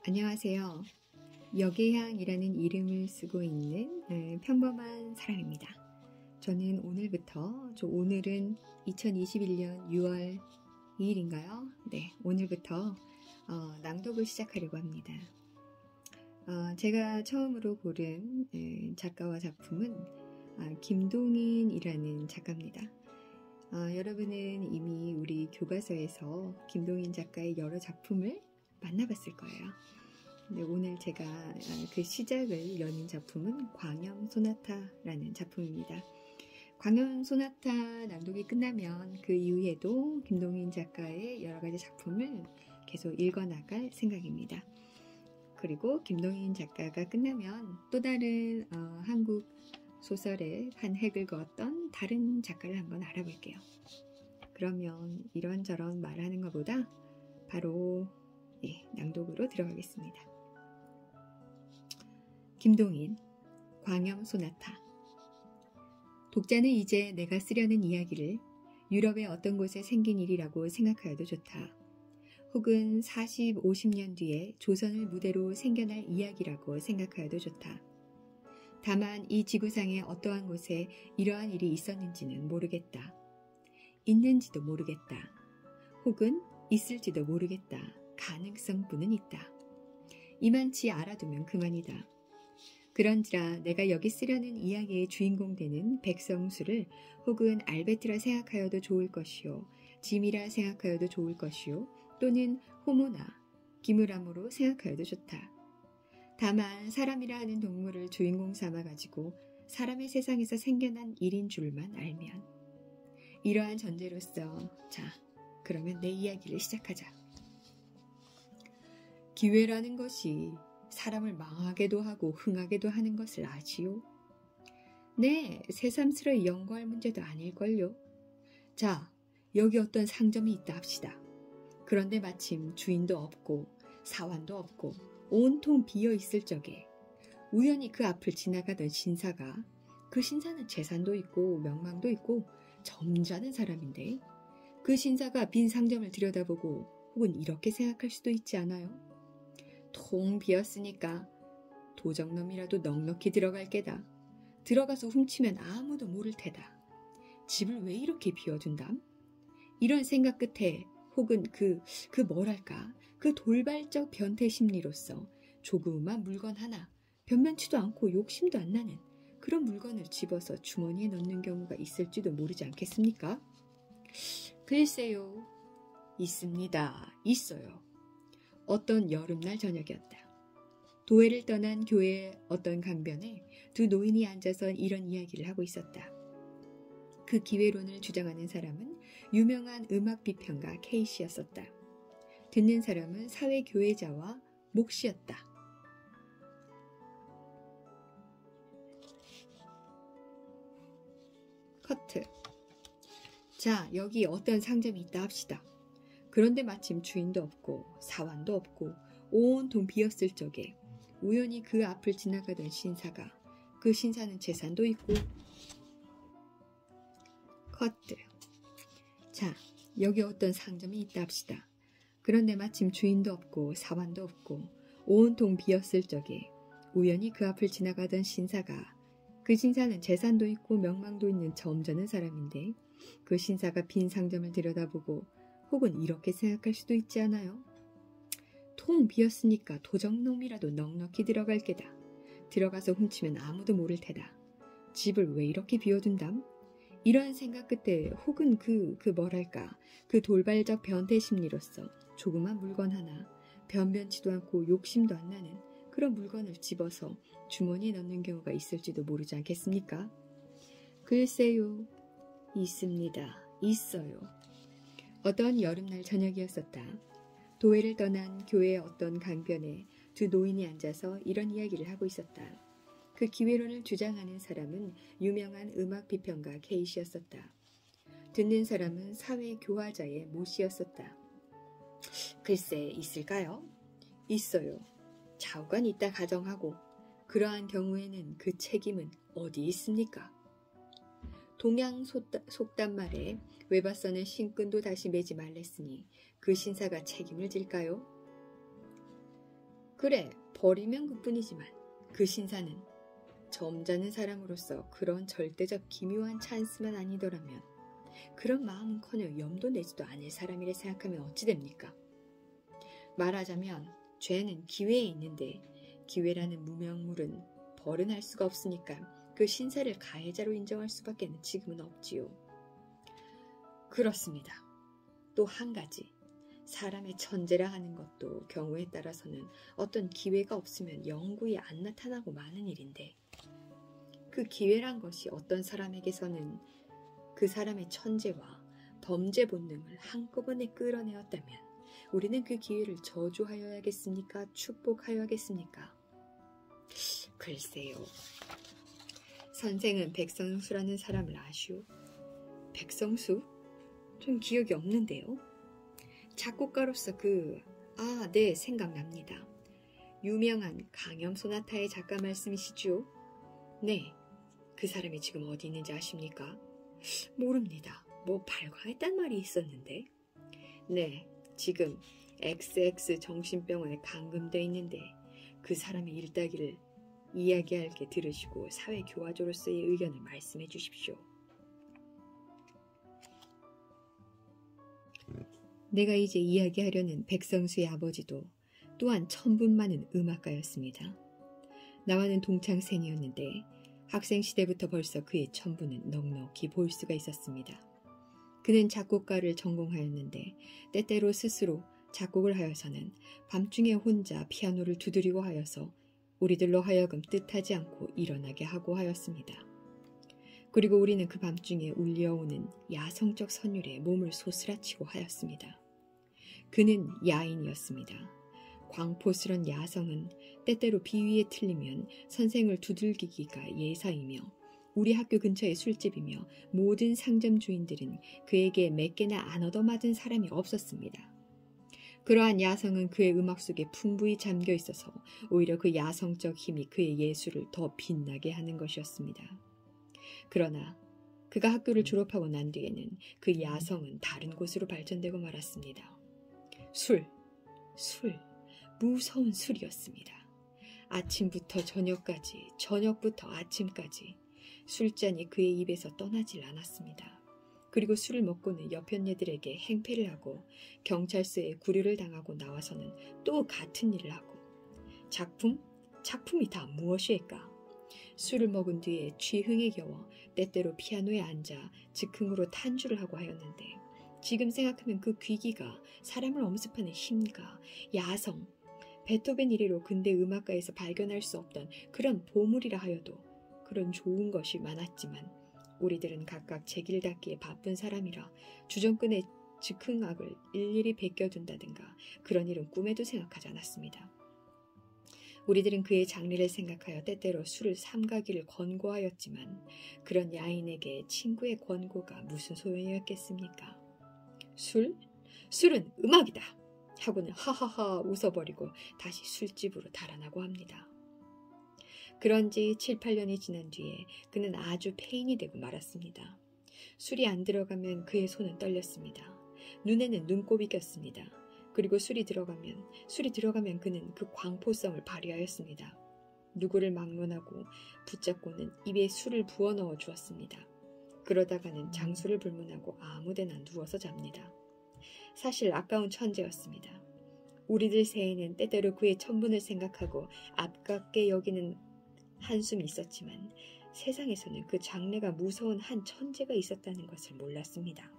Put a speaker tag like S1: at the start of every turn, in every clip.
S1: 안녕하세요. 역의향이라는 이름을 쓰고 있는 평범한 사람입니다. 저는 오늘은 2021년 6월 2일인가요? 네, 오늘부터 낭독을 시작하려고 합니다. 제가 처음으로 고른 작가와 작품은 김동인이라는 작가입니다. 여러분은 이미 우리 교과서에서 김동인 작가의 여러 작품을 만나봤을 거예요. 근데 오늘 제가 그 시작을 여는 작품은 광염소나타라는 작품입니다. 광염소나타 낭독이 끝나면 그 이후에도 김동인 작가의 여러 가지 작품을 계속 읽어나갈 생각입니다. 그리고 김동인 작가가 끝나면 또 다른 한국 소설의 한 획을 그었던 다른 작가를 한번 알아볼게요. 그러면 이런저런 말하는 것보다 바로 낭독으로 들어가겠습니다. 김동인, 광염소나타. 독자는 이제 내가 쓰려는 이야기를 유럽의 어떤 곳에 생긴 일이라고 생각하여도 좋다. 혹은 40, 50년 뒤에 조선을 무대로 생겨날 이야기라고 생각하여도 좋다. 다만 이 지구상의 어떠한 곳에 이러한 일이 있었는지는 모르겠다. 있는지도 모르겠다. 혹은 있을지도 모르겠다. 가능성뿐은 있다. 이만치 알아두면 그만이다. 그런지라 내가 여기 쓰려는 이야기의 주인공 되는 백성수를 혹은 알베트라 생각하여도 좋을 것이요, 짐이라 생각하여도 좋을 것이요, 또는 호모나 기무람으로 생각하여도 좋다. 다만 사람이라 하는 동물을 주인공 삼아가지고 사람의 세상에서 생겨난 일인 줄만 알면, 이러한 전제로서 자, 그러면 내 이야기를 시작하자. 기회라는 것이 사람을 망하게도 하고 흥하게도 하는 것을 아지요? 네, 새삼스레 연구할 문제도 아닐걸요. 자, 여기 어떤 상점이 있다 합시다. 그런데 마침 주인도 없고 사환도 없고 온통 비어있을 적에 우연히 그 앞을 지나가던 신사가, 그 신사는 재산도 있고 명망도 있고 점잖은 사람인데, 그 신사가 빈 상점을 들여다보고 혹은 이렇게 생각할 수도 있지 않아요? 통 비었으니까 도적놈이라도 넉넉히 들어갈 게다. 들어가서 훔치면 아무도 모를 테다. 집을 왜 이렇게 비워둔담? 이런 생각 끝에 혹은 그 돌발적 변태 심리로서 조그만 물건 하나, 변변치도 않고 욕심도 안 나는 그런 물건을 집어서 주머니에 넣는 경우가 있을지도 모르지 않겠습니까? 글쎄요. 있습니다. 있어요. 어떤 여름날 저녁이었다. 도회를 떠난 교회의 어떤 강변에 두 노인이 앉아서 이런 이야기를 하고 있었다. 그 기회론을 주장하는 사람은 유명한 음악 비평가 케이시였었다. 듣는 사람은 사회교회자와 목시였다. 커트. 자, 여기 어떤 상점이 있다 합시다. 그런데 마침 주인도 없고 사환도 없고 온통 비었을 적에 우연히 그 앞을 지나가던 신사가, 그 신사는 재산도 있고. 커트. 자, 여기 어떤 상점이 있다 합시다. 그런데 마침 주인도 없고 사환도 없고 온통 비었을 적에 우연히 그 앞을 지나가던 신사가, 그 신사는 재산도 있고 명망도 있는 점잖은 사람인데, 그 신사가 빈 상점을 들여다보고 혹은 이렇게 생각할 수도 있지 않아요? 통 비었으니까 도적놈이라도 넉넉히 들어갈 게다. 들어가서 훔치면 아무도 모를 테다. 집을 왜 이렇게 비워둔담? 이러한 생각 끝에 혹은 그 돌발적 변태 심리로서 조그만 물건 하나, 변변치도 않고 욕심도 안 나는 그런 물건을 집어서 주머니에 넣는 경우가 있을지도 모르지 않겠습니까? 글쎄요. 있습니다. 있어요. 어떤 여름날 저녁이었었다. 도회를 떠난 교회의 어떤 강변에 두 노인이 앉아서 이런 이야기를 하고 있었다. 그 기회론을 주장하는 사람은 유명한 음악 비평가 케이시였었다. 듣는 사람은 사회교화자의 모씨였었다. 글쎄, 있을까요? 있어요. 좌우간 있다 가정하고 그러한 경우에는 그 책임은 어디 있습니까? 동양 속담말에 외바서는 신끈도 다시 매지 말랬으니 그 신사가 책임을 질까요? 그래, 버리면 그뿐이지만 그 신사는 점잖은 사람으로서 그런 절대적 기묘한 찬스만 아니더라면 그런 마음은커녕 염도 내지도 않을 사람이라 생각하면 어찌 됩니까? 말하자면 죄는 기회에 있는데 기회라는 무명물은 벌은 할 수가 없으니까 그 신사를 가해자로 인정할 수밖에는 지금은 없지요. 그렇습니다. 또 한 가지, 사람의 천재라 하는 것도 경우에 따라서는 어떤 기회가 없으면 영구히 안 나타나고 마는 일인데 그 기회란 것이 어떤 사람에게서는 그 사람의 천재와 범죄 본능을 한꺼번에 끌어내었다면 우리는 그 기회를 저주하여야겠습니까? 축복하여야겠습니까? 글쎄요. 선생은 백성수라는 사람을 아시오? 백성수? 좀 기억이 없는데요. 작곡가로서 네, 생각납니다. 유명한 강염 소나타의 작가 말씀이시죠? 네, 그 사람이 지금 어디 있는지 아십니까? 모릅니다. 뭐 발광했단 말이 있었는데. 네, 지금 XX 정신병원에 감금돼 있는데 그 사람의 일따기를 이야기할 게 들으시고 사회교화조로서의 의견을 말씀해 주십시오. 내가 이제 이야기하려는 백성수의 아버지도 또한 천분 많은 음악가였습니다. 나와는 동창생이었는데 학생 시대부터 벌써 그의 천분은 넉넉히 볼 수가 있었습니다. 그는 작곡가를 전공하였는데 때때로 스스로 작곡을 하여서는 밤중에 혼자 피아노를 두드리고 하여서 우리들로 하여금 뜻하지 않고 일어나게 하고 하였습니다. 그리고 우리는 그 밤중에 울려오는 야성적 선율에 몸을 소스라치고 하였습니다. 그는 야인이었습니다. 광포스런 야성은 때때로 비위에 틀리면 선생을 두들기기가 예사이며 우리 학교 근처의 술집이며 모든 상점 주인들은 그에게 몇 개나 안 얻어맞은 사람이 없었습니다. 그러한 야성은 그의 음악 속에 풍부히 잠겨 있어서 오히려 그 야성적 힘이 그의 예술을 더 빛나게 하는 것이었습니다. 그러나 그가 학교를 졸업하고 난 뒤에는 그 야성은 다른 곳으로 발전되고 말았습니다. 술, 무서운 술이었습니다. 아침부터 저녁까지, 저녁부터 아침까지 술잔이 그의 입에서 떠나질 않았습니다. 그리고 술을 먹고는 여편네들에게 행패를 하고 경찰서에 구류를 당하고 나와서는 또 같은 일을 하고 작품이 다 무엇일까? 술을 먹은 뒤에 취흥에 겨워 때때로 피아노에 앉아 즉흥으로 탄주를 하고 하였는데 지금 생각하면 그 귀기가 사람을 엄습하는 힘과 야성, 베토벤 이래로 근대 음악가에서 발견할 수 없던 그런 보물이라 하여도 그런 좋은 것이 많았지만 우리들은 각각 제 길 닦기에 바쁜 사람이라 주정꾼의 즉흥악을 일일이 베껴둔다든가 그런 일은 꿈에도 생각하지 않았습니다. 우리들은 그의 장래를 생각하여 때때로 술을 삼가기를 권고하였지만 그런 야인에게 친구의 권고가 무슨 소용이었겠습니까? 술은 음악이다 하고는 하하하 웃어버리고 다시 술집으로 달아나고 합니다. 그런 지 7, 8년이 지난 뒤에 그는 아주 폐인이 되고 말았습니다. 술이 안 들어가면 그의 손은 떨렸습니다. 눈에는 눈곱이 꼈습니다. 그리고 술이 들어가면 그는 그 광포성을 발휘하였습니다. 누구를 막론하고 붙잡고는 입에 술을 부어 넣어 주었습니다. 그러다가는 장수를 불문하고 아무데나 누워서 잡니다. 사실 아까운 천재였습니다. 우리들 새에는 때때로 그의 천분을 생각하고 아깝게 여기는 한숨이 있었지만 세상에서는 그 장래가 무서운 한 천재가 있었다는 것을 몰랐습니다.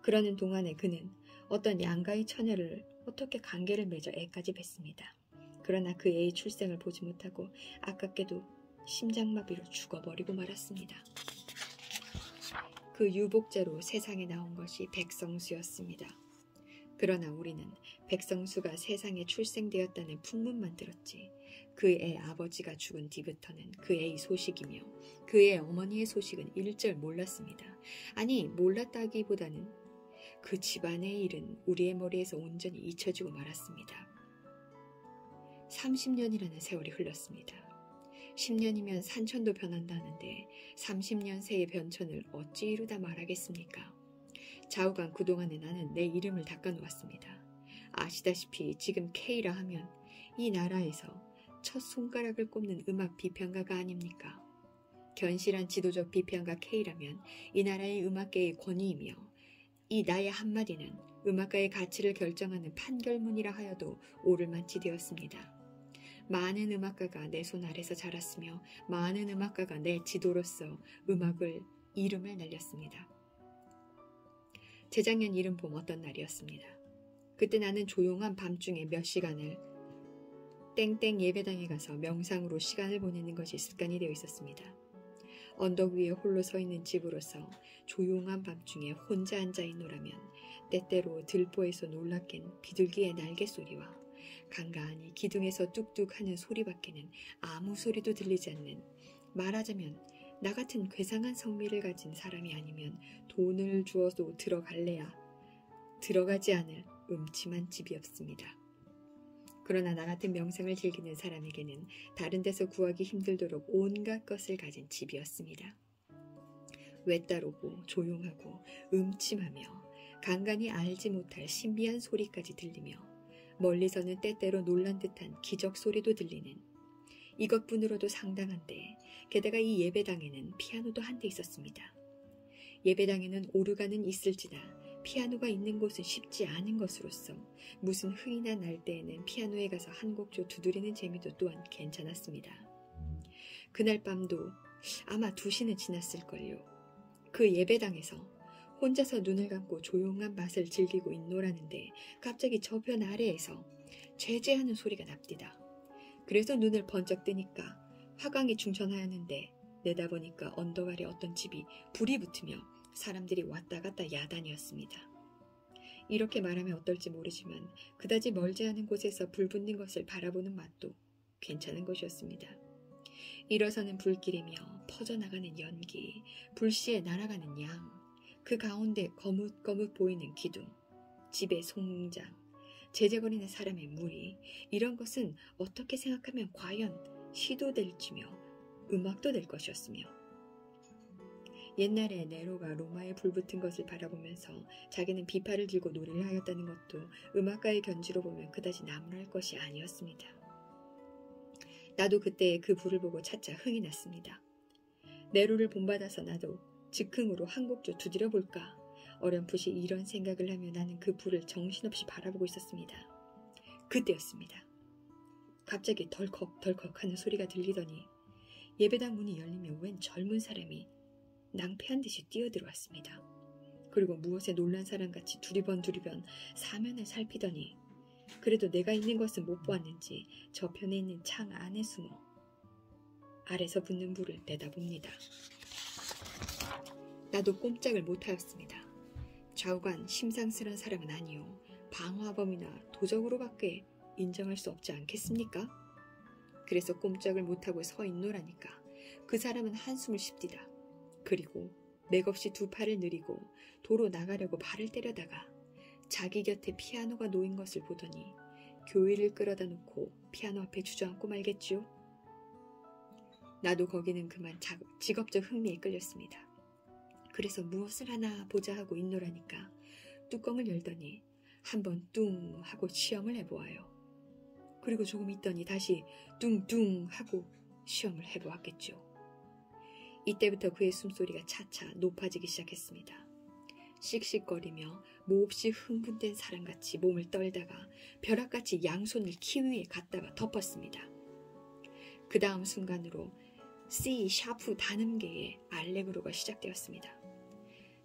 S1: 그러는 동안에 그는 어떤 양가의 처녀를 어떻게 관계를 맺어 애까지 뱄습니다. 그러나 그 애의 출생을 보지 못하고 아깝게도 심장마비로 죽어버리고 말았습니다. 그 유복자로 세상에 나온 것이 백성수였습니다. 그러나 우리는 백성수가 세상에 출생되었다는 풍문만 들었지 그 애 아버지가 죽은 뒤부터는 그 애의 소식이며 그 애 어머니의 소식은 일절 몰랐습니다. 아니 몰랐다기보다는 그 집안의 일은 우리의 머리에서 온전히 잊혀지고 말았습니다. 30년이라는 세월이 흘렀습니다. 10년이면 산천도 변한다는데 30년 새의 변천을 어찌 이루다 말하겠습니까? 좌우간 그동안에 나는 내 이름을 닦아놓았습니다. 아시다시피 지금 K라 하면 이 나라에서 첫 손가락을 꼽는 음악 비평가가 아닙니까? 견실한 지도적 비평가 K라면 이 나라의 음악계의 권위이며 이 나의 한마디는 음악가의 가치를 결정하는 판결문이라 하여도 옳을 만치 되었습니다. 많은 음악가가 내 손 아래서 자랐으며 많은 음악가가 내 지도로서 음악을 이름을 날렸습니다. 재작년 이른봄 어떤 날이었습니다. 그때 나는 조용한 밤중에 몇 시간을 땡땡 예배당에 가서 명상으로 시간을 보내는 것이 습관이 되어 있었습니다. 언덕 위에 홀로 서 있는 집으로서 조용한 밤중에 혼자 앉아 있노라면 때때로 들보에서 놀라 깬 비둘기의 날개 소리와 간간히 기둥에서 뚝뚝 하는 소리밖에는 아무 소리도 들리지 않는, 말하자면 나 같은 괴상한 성미를 가진 사람이 아니면 돈을 주어도 들어갈래야 들어가지 않을 음침한 집이었습니다. 그러나 나 같은 명상을 즐기는 사람에게는 다른 데서 구하기 힘들도록 온갖 것을 가진 집이었습니다. 외따르고 조용하고 음침하며 간간히 알지 못할 신비한 소리까지 들리며 멀리서는 때때로 놀란 듯한 기적 소리도 들리는, 이것뿐으로도 상당한데 게다가 이 예배당에는 피아노도 한 대 있었습니다. 예배당에는 오르간은 있을지나 피아노가 있는 곳은 쉽지 않은 것으로서 무슨 흥이나 날 때에는 피아노에 가서 한 곡조 두드리는 재미도 또한 괜찮았습니다. 그날 밤도 아마 2시는 지났을걸요. 그 예배당에서 혼자서 눈을 감고 조용한 맛을 즐기고 있노라는데 갑자기 저편 아래에서 제재하는 소리가 납디다. 그래서 눈을 번쩍 뜨니까 화광이 충천하였는데 내다보니까 언덕 아래 어떤 집이 불이 붙으며 사람들이 왔다 갔다 야단이었습니다. 이렇게 말하면 어떨지 모르지만 그다지 멀지 않은 곳에서 불 붙는 것을 바라보는 맛도 괜찮은 것이었습니다. 일어서는 불길이며 퍼져나가는 연기, 불씨에 날아가는 양, 그 가운데 거뭇거뭇 보이는 기둥, 집의 송장, 제재거리는 사람의 무리, 이런 것은 어떻게 생각하면 과연 시도 될지며 음악도 될 것이었으며, 옛날에 네로가 로마에 불붙은 것을 바라보면서 자기는 비파를 들고 노래를 하였다는 것도 음악가의 견지로 보면 그다지 나무랄 것이 아니었습니다. 나도 그때 그 불을 보고 차차 흥이 났습니다. 네로를 본받아서 나도 즉흥으로 한 곡조 두드려 볼까, 어렴풋이 이런 생각을 하며 나는 그 불을 정신없이 바라보고 있었습니다. 그때였습니다. 갑자기 덜컥덜컥 하는 소리가 들리더니 예배당 문이 열리며 웬 젊은 사람이 낭패한 듯이 뛰어들어왔습니다. 그리고 무엇에 놀란 사람같이 두리번 사면을 살피더니 그래도 내가 있는 것은 못 보았는지 저편에 있는 창 안에 숨어 아래서 붙는 불을 내다봅니다. 나도 꼼짝을 못하였습니다. 좌우간 심상스런 사람은 아니요 방화범이나 도적으로밖에 인정할 수 없지 않겠습니까? 그래서 꼼짝을 못하고 서 있노라니까 그 사람은 한숨을 쉽디다. 그리고 맥없이 2 팔을 늘이고 도로 나가려고 발을 때려다가 자기 곁에 피아노가 놓인 것을 보더니 교회를 끌어다 놓고 피아노 앞에 주저앉고 말겠지요. 나도 거기는 그만 직업적 흥미에 끌렸습니다. 그래서 무엇을 하나 보자 하고 있노라니까 뚜껑을 열더니 한번 뚱 하고 시험을 해보아요. 그리고 조금 있더니 다시 뚱뚱 하고 시험을 해보았겠죠. 이때부터 그의 숨소리가 차차 높아지기 시작했습니다. 씩씩거리며 몹시 흥분된 사람같이 몸을 떨다가 벼락같이 양손을 키 위에 갖다가 덮었습니다. 그 다음 순간으로 C 샤프 단음계의 알레그로가 시작되었습니다.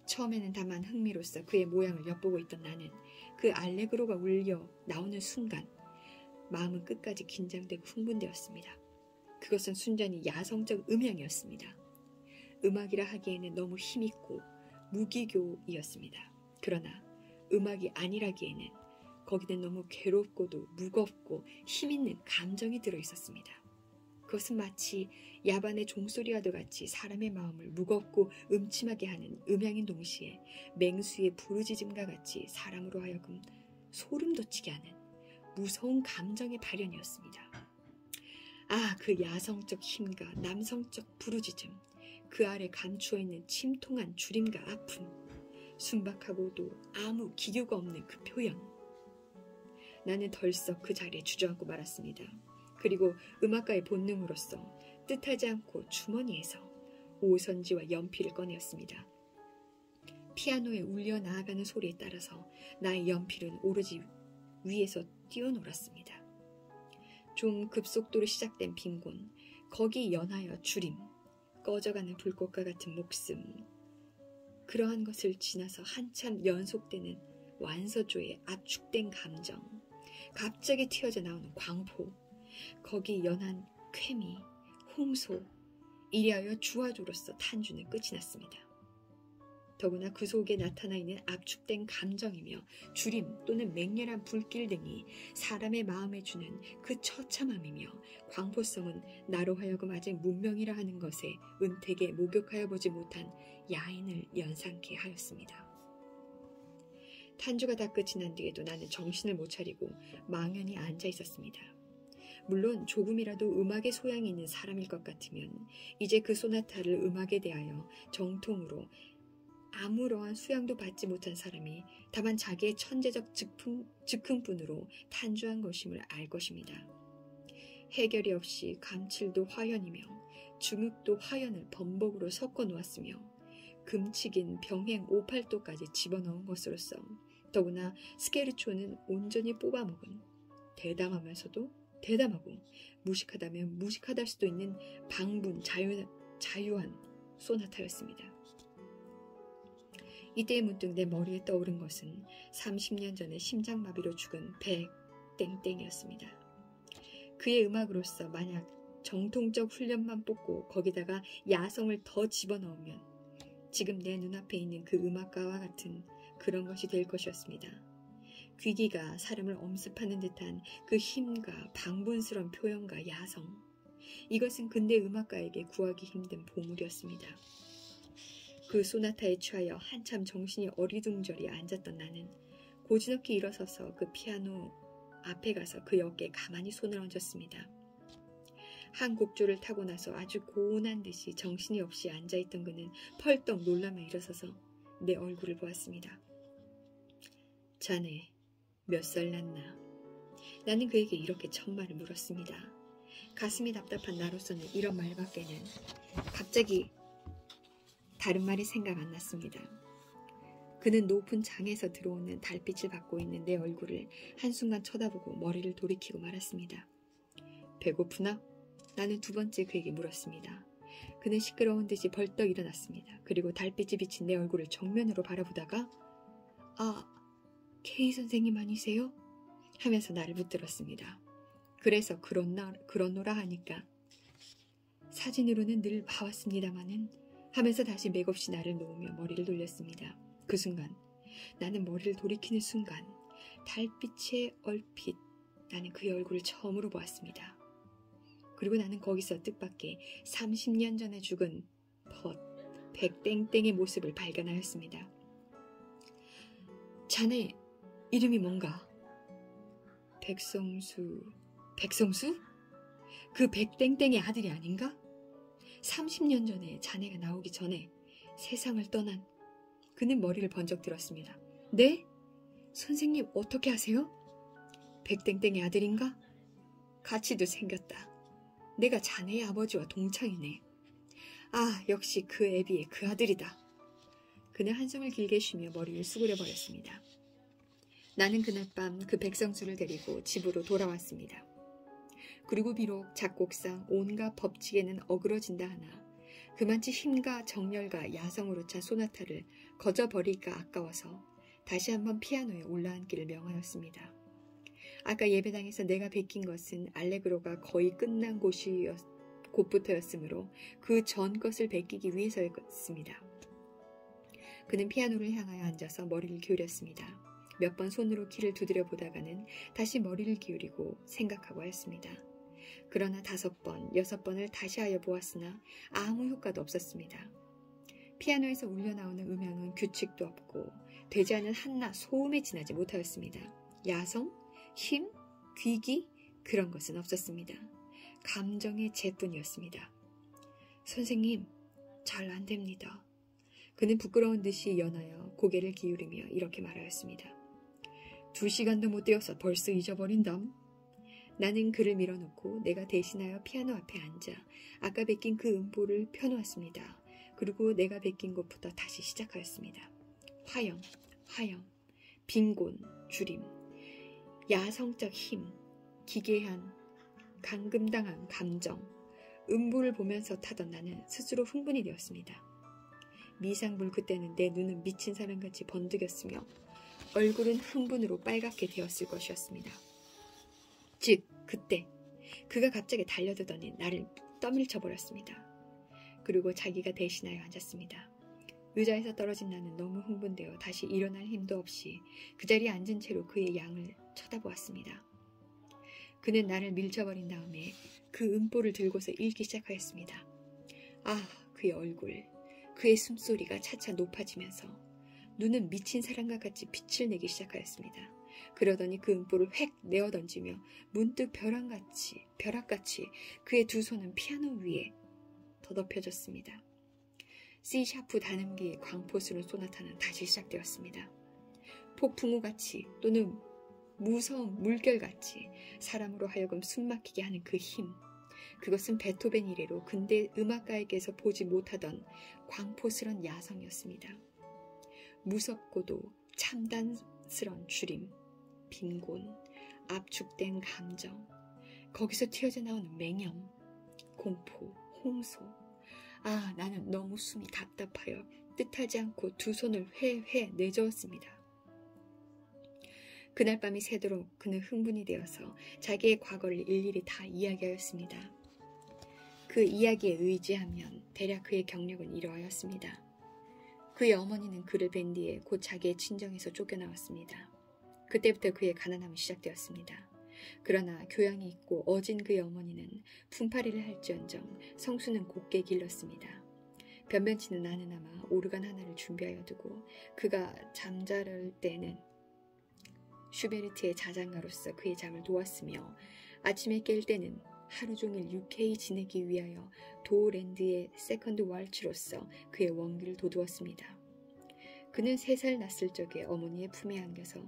S1: 처음에는 다만 흥미로써 그의 모양을 엿보고 있던 나는 그 알레그로가 울려 나오는 순간 마음은 끝까지 긴장되고 흥분되었습니다. 그것은 순전히 야성적 음향이었습니다. 음악이라 하기에는 너무 힘있고 무기교이었습니다. 그러나 음악이 아니라기에는 거기는 너무 괴롭고도 무겁고 힘있는 감정이 들어있었습니다. 그것은 마치 야반의 종소리와도 같이 사람의 마음을 무겁고 음침하게 하는 음향인 동시에 맹수의 부르짖음과 같이 사람으로 하여금 소름 돋치게 하는 무서운 감정의 발현이었습니다. 아, 그 야성적 힘과 남성적 부르짖음, 그 아래 감추어 있는 침통한 주림과 아픔, 순박하고도 아무 기교가 없는 그 표현. 나는 덜썩 그 자리에 주저앉고 말았습니다. 그리고 음악가의 본능으로서 뜻하지 않고 주머니에서 오선지와 연필을 꺼내었습니다. 피아노에 울려 나아가는 소리에 따라서 나의 연필은 오로지 위에서 뛰어놀았습니다. 좀 급속도로 시작된 빈곤, 거기 연하여 주림, 꺼져가는 불꽃과 같은 목숨, 그러한 것을 지나서 한참 연속되는 완서조의 압축된 감정, 갑자기 튀어져 나오는 광포, 거기 연한 쾌미, 홍소, 이리하여 주화조로서 탄주는 끝이 났습니다. 더구나 그 속에 나타나 있는 압축된 감정이며 주림 또는 맹렬한 불길 등이 사람의 마음에 주는 그 처참함이며 광포성은 나로 하여금 아직 문명이라 하는 것에 은택에 목욕하여 보지 못한 야인을 연상케 하였습니다. 탄주가 다 끝이 난 뒤에도 나는 정신을 못 차리고 망연히 앉아 있었습니다. 물론 조금이라도 음악의 소양이 있는 사람일 것 같으면 이제 그 소나타를 음악에 대하여 정통으로 아무러한 수양도 받지 못한 사람이 다만 자기의 천재적 즉흥뿐으로 탄주한 것임을 알 것입니다. 해결이 없이 감칠도 화연이며 중흑도 화연을 범벅으로 섞어 놓았으며 금칙인 병행 58도까지 집어넣은 것으로서 더구나 스케르초는 온전히 뽑아먹은 대담하면서도 대담하고 무식하다면 무식하다 할 수도 있는 방분 자유한 소나타였습니다. 이때 문득 내 머리에 떠오른 것은 30년 전에 심장마비로 죽은 백 땡땡이었습니다. 그의 음악으로서 만약 정통적 훈련만 뽑고 거기다가 야성을 더 집어넣으면 지금 내 눈앞에 있는 그 음악가와 같은 그런 것이 될 것이었습니다. 귀기가 사람을 엄습하는 듯한 그 힘과 방분스러운 표현과 야성, 이것은 근대 음악가에게 구하기 힘든 보물이었습니다. 그 소나타에 취하여 한참 정신이 어리둥절히 앉았던 나는 고즈넉히 일어서서 그 피아노 앞에 가서 그 어깨에 가만히 손을 얹었습니다. 한 곡조를 타고 나서 아주 고운한 듯이 정신이 없이 앉아있던 그는 펄떡 놀라며 일어서서 내 얼굴을 보았습니다. 자네 몇 살 났나? 나는 그에게 이렇게 첫말을 물었습니다. 가슴이 답답한 나로서는 이런 말밖에는 갑자기 다른 말이 생각 안 났습니다. 그는 높은 장에서 들어오는 달빛을 받고 있는 내 얼굴을 한순간 쳐다보고 머리를 돌이키고 말았습니다. 배고프나? 나는 두 번째 그에게 물었습니다. 그는 시끄러운 듯이 벌떡 일어났습니다. 그리고 달빛이 비친 내 얼굴을 정면으로 바라보다가 아, K 선생님 아니세요? 하면서 나를 붙들었습니다. 그래서 그렇노라 하니까 사진으로는 늘 봐왔습니다마는 하면서 다시 맥없이 나를 놓으며 머리를 돌렸습니다. 그 순간 나는 머리를 돌이키는 순간 달빛에 얼핏 나는 그의 얼굴을 처음으로 보았습니다. 그리고 나는 거기서 뜻밖의 30년 전에 죽은 백땡땡의 모습을 발견하였습니다. 자네 이름이 뭔가? 백성수? 그 백땡땡의 아들이 아닌가? 30년 전에 자네가 나오기 전에 세상을 떠난 그는 머리를 번쩍 들었습니다. 네? 선생님 어떻게 아세요? 백땡땡의 아들인가? 가치도 생겼다. 내가 자네의 아버지와 동창이네. 아, 역시 그 애비의 그 아들이다. 그는 한숨을 길게 쉬며 머리를 수그려 버렸습니다. 나는 그날 밤 그 백성수를 데리고 집으로 돌아왔습니다. 그리고 비록 작곡상 온갖 법칙에는 어그러진다 하나 그만치 힘과 정열과 야성으로 찬 소나타를 거저버릴까 아까워서 다시 한번 피아노에 올라앉기를 명하였습니다. 아까 예배당에서 내가 베낀 것은 알레그로가 거의 끝난 곳부터였으므로 그 전 것을 베끼기 위해서였습니다. 그는 피아노를 향하여 앉아서 머리를 기울였습니다. 몇 번 손으로 키를 두드려 보다가는 다시 머리를 기울이고 생각하고 하였습니다. 그러나 5번, 6번을 다시 하여 보았으나 아무 효과도 없었습니다. 피아노에서 울려나오는 음향은 규칙도 없고 되지 않은 한낱 소음에 지나지 못하였습니다. 야성, 힘, 귀기 그런 것은 없었습니다. 감정의 재뿐이었습니다. 선생님, 잘 안 됩니다. 그는 부끄러운 듯이 연하여 고개를 기울이며 이렇게 말하였습니다. 2시간도 못 되어서 벌써 잊어버린담. 나는 그를 밀어놓고 내가 대신하여 피아노 앞에 앉아 아까 베낀 그 음보를 펴놓았습니다. 그리고 내가 베낀 곳부터 다시 시작하였습니다. 화염, 화염, 빈곤, 주림, 야성적 힘, 기괴한, 감금당한 감정, 음보를 보면서 타던 나는 스스로 흥분이 되었습니다. 미상불 그때는 내 눈은 미친 사람같이 번득였으며 얼굴은 흥분으로 빨갛게 되었을 것이었습니다. 즉 그때 그가 갑자기 달려들더니 나를 떠밀쳐버렸습니다. 그리고 자기가 대신하여 앉았습니다. 의자에서 떨어진 나는 너무 흥분되어 다시 일어날 힘도 없이 그 자리에 앉은 채로 그의 양을 쳐다보았습니다. 그는 나를 밀쳐버린 다음에 그 음보를 들고서 읽기 시작하였습니다. 아, 그의 얼굴, 그의 숨소리가 차차 높아지면서 눈은 미친 사람과 같이 빛을 내기 시작하였습니다. 그러더니 그 음보를 획 내어 던지며 문득 벼락같이 그의 두 손은 피아노 위에 더럽혀졌습니다. C샤프 단음기의 광포스러운 소나타는 다시 시작되었습니다. 폭풍우같이 또는 무서운 물결같이 사람으로 하여금 숨막히게 하는 그 힘, 그것은 베토벤 이래로 근대 음악가에게서 보지 못하던 광포스런 야성이었습니다. 무섭고도 참담스런 주림, 빈곤, 압축된 감정, 거기서 튀어져 나오는 맹염, 공포, 홍소. 아, 나는 너무 숨이 답답하여 뜻하지 않고 두 손을 회회 내저었습니다. 그날 밤이 새도록 그는 흥분이 되어서 자기의 과거를 일일이 다 이야기하였습니다. 그 이야기에 의지하면 대략 그의 경력은 이러하였습니다. 그의 어머니는 그를 뵌 뒤에 곧 자기의 친정에서 쫓겨나왔습니다. 그때부터 그의 가난함이 시작되었습니다. 그러나 교양이 있고 어진 그의 어머니는 품팔이를 할지언정 성수는 곱게 길렀습니다. 변변치는 나는 아마 오르간 하나를 준비하여 두고 그가 잠자를 때는 슈베르트의 자장가로서 그의 잠을 도왔으며 아침에 깰 때는 하루 종일 유쾌히 지내기 위하여 도랜드의 세컨드 왈츠로서 그의 원기를 돋우었습니다. 그는 3살 났을 적에 어머니의 품에 안겨서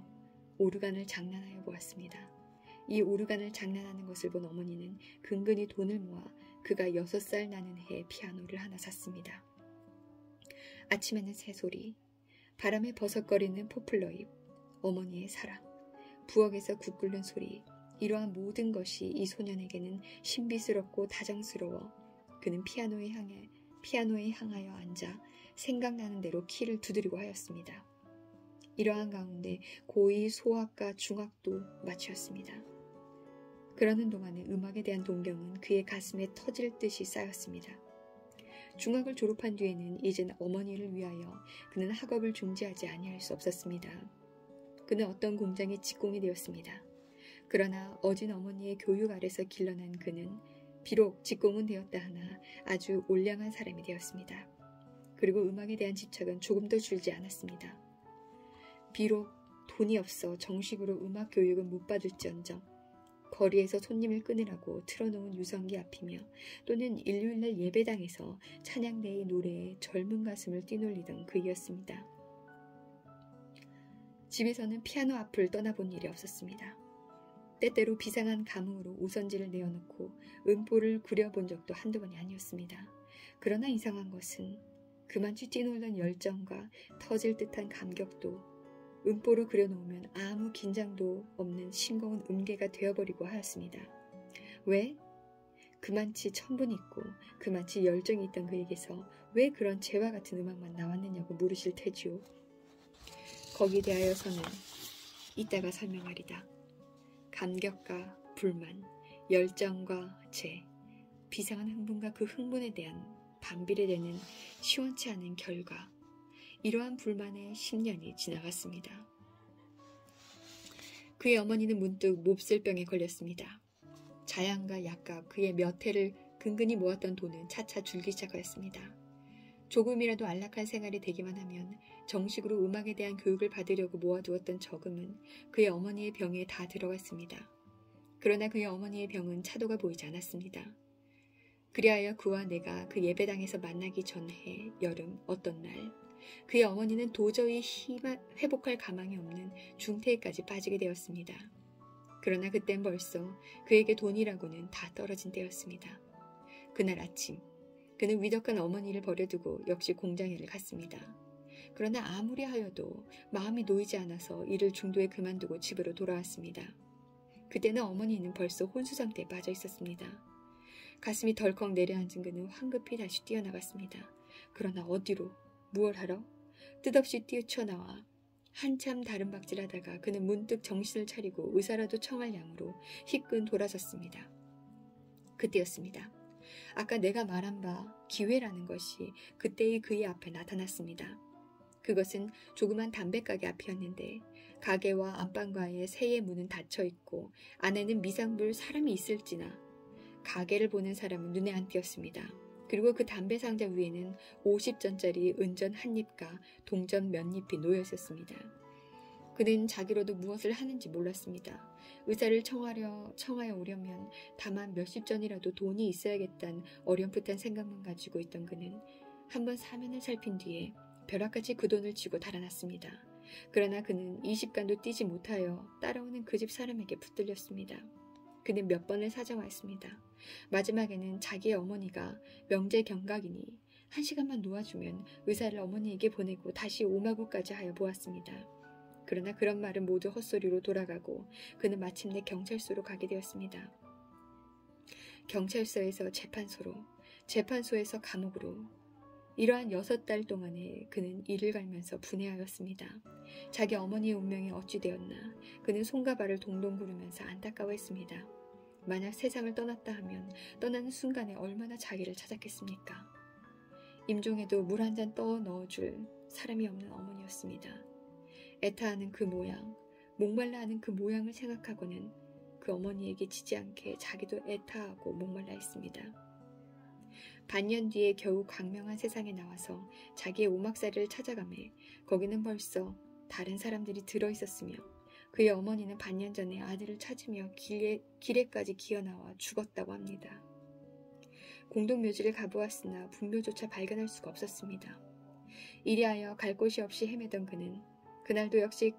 S1: 오르간을 장난하여 보았습니다. 이 오르간을 장난하는 것을 본 어머니는 근근히 돈을 모아 그가 6살 나는 해에 피아노를 하나 샀습니다. 아침에는 새소리, 바람에 버석거리는 포플러잎, 어머니의 사랑, 부엌에서 국 끓는 소리, 이러한 모든 것이 이 소년에게는 신비스럽고 다정스러워 그는 피아노에 향하여 앉아 생각나는 대로 키를 두드리고 하였습니다. 이러한 가운데 고2 소학과 중학도 마치었습니다. 그러는 동안에 음악에 대한 동경은 그의 가슴에 터질 듯이 쌓였습니다. 중학을 졸업한 뒤에는 이젠 어머니를 위하여 그는 학업을 중지하지 아니할 수 없었습니다. 그는 어떤 공장에 직공이 되었습니다. 그러나 어진 어머니의 교육 아래서 길러난 그는 비록 직공은 되었다 하나 아주 올량한 사람이 되었습니다. 그리고 음악에 대한 집착은 조금도 줄지 않았습니다. 비록 돈이 없어 정식으로 음악 교육은 못 받을지언정 거리에서 손님을 끊으라고 틀어놓은 유성기 앞이며 또는 일요일날 예배당에서 찬양대의 노래에 젊은 가슴을 뛰놀리던 그이었습니다. 집에서는 피아노 앞을 떠나본 일이 없었습니다. 때때로 비상한 감흥으로 우선지를 내어놓고 음보를 그려본 적도 한두 번이 아니었습니다. 그러나 이상한 것은 그만치 뛰놀던 열정과 터질 듯한 감격도 음보로 그려놓으면 아무 긴장도 없는 싱거운 음계가 되어버리고 하였습니다. 왜? 그만치 천분이 있고 그만치 열정이 있던 그에게서 왜 그런 재와 같은 음악만 나왔느냐고 물으실 테지요. 거기에 대하여서는 이따가 설명하리다. 감격과 불만, 열정과 재, 비상한 흥분과 그 흥분에 대한 반비례 되는 시원치 않은 결과, 이러한 불만의 10년이 지나갔습니다. 그의 어머니는 문득 몹쓸병에 걸렸습니다. 자양과 약값, 그의 몇 해를 근근히 모았던 돈은 차차 줄기 시작하였습니다. 조금이라도 안락한 생활이 되기만 하면 정식으로 음악에 대한 교육을 받으려고 모아두었던 저금은 그의 어머니의 병에 다 들어갔습니다. 그러나 그의 어머니의 병은 차도가 보이지 않았습니다. 그리하여 그와 내가 그 예배당에서 만나기 전해 여름 어떤 날 그의 어머니는 도저히 회복할 가망이 없는 중태에까지 빠지게 되었습니다. 그러나 그땐 벌써 그에게 돈이라고는 다 떨어진 때였습니다. 그날 아침 그는 위덕한 어머니를 버려두고 역시 공장에를 갔습니다. 그러나 아무리 하여도 마음이 놓이지 않아서 일을 중도에 그만두고 집으로 돌아왔습니다. 그때는 어머니는 벌써 혼수 상태에 빠져 있었습니다. 가슴이 덜컥 내려앉은 그는 황급히 다시 뛰어나갔습니다. 그러나 어디로? 무얼 하러? 뜻없이 뛰쳐나와 한참 다름박질하다가 그는 문득 정신을 차리고 의사라도 청할 양으로 희끈 돌아섰습니다. 그때였습니다. 아까 내가 말한 바 기회라는 것이 그때의 그의 앞에 나타났습니다. 그것은 조그만 담배가게 앞이었는데 가게와 안방과의 세의 문은 닫혀있고 안에는 미상불 사람이 있을지나 가게를 보는 사람은 눈에 안 띄었습니다. 그리고 그 담배 상자 위에는 50전짜리 은전 한 입과 동전 몇 잎이 놓여 있었습니다. 그는 자기로도 무엇을 하는지 몰랐습니다. 의사를 청하여 오려면 다만 몇십 전이라도 돈이 있어야겠다는 어렴풋한 생각만 가지고 있던 그는 한번 사면을 살핀 뒤에 벼락같이 그 돈을 쥐고 달아났습니다. 그러나 그는 20간도 뛰지 못하여 따라오는 그 집 사람에게 붙들렸습니다. 그는 몇 번을 사정하였습니다. 마지막에는 자기의 어머니가 명제 경각이니 1시간만 놓아주면 의사를 어머니에게 보내고 다시 오마구까지 하여 보았습니다. 그러나 그런 말은 모두 헛소리로 돌아가고 그는 마침내 경찰서로 가게 되었습니다. 경찰서에서 재판소로, 재판소에서 감옥으로 이러한 6달 동안에 그는 이를 갈면서 분해하였습니다. 자기 어머니의 운명이 어찌 되었나 그는 손과 발을 동동 구르면서 안타까워했습니다. 만약 세상을 떠났다 하면 떠나는 순간에 얼마나 자기를 찾았겠습니까? 임종에도 물 한 잔 떠 넣어줄 사람이 없는 어머니였습니다. 애타하는 그 모양, 목말라 하는 그 모양을 생각하고는 그 어머니에게 지지 않게 자기도 애타하고 목말라 했습니다. 반년 뒤에 겨우 광명한 세상에 나와서 자기의 오막살이를 찾아가매 거기는 벌써 다른 사람들이 들어있었으며 그의 어머니는 반년 전에 아들을 찾으며 길에까지 기어나와 죽었다고 합니다. 공동묘지를 가보았으나 분묘조차 발견할 수가 없었습니다. 이리하여 갈 곳이 없이 헤매던 그는 그날도 역시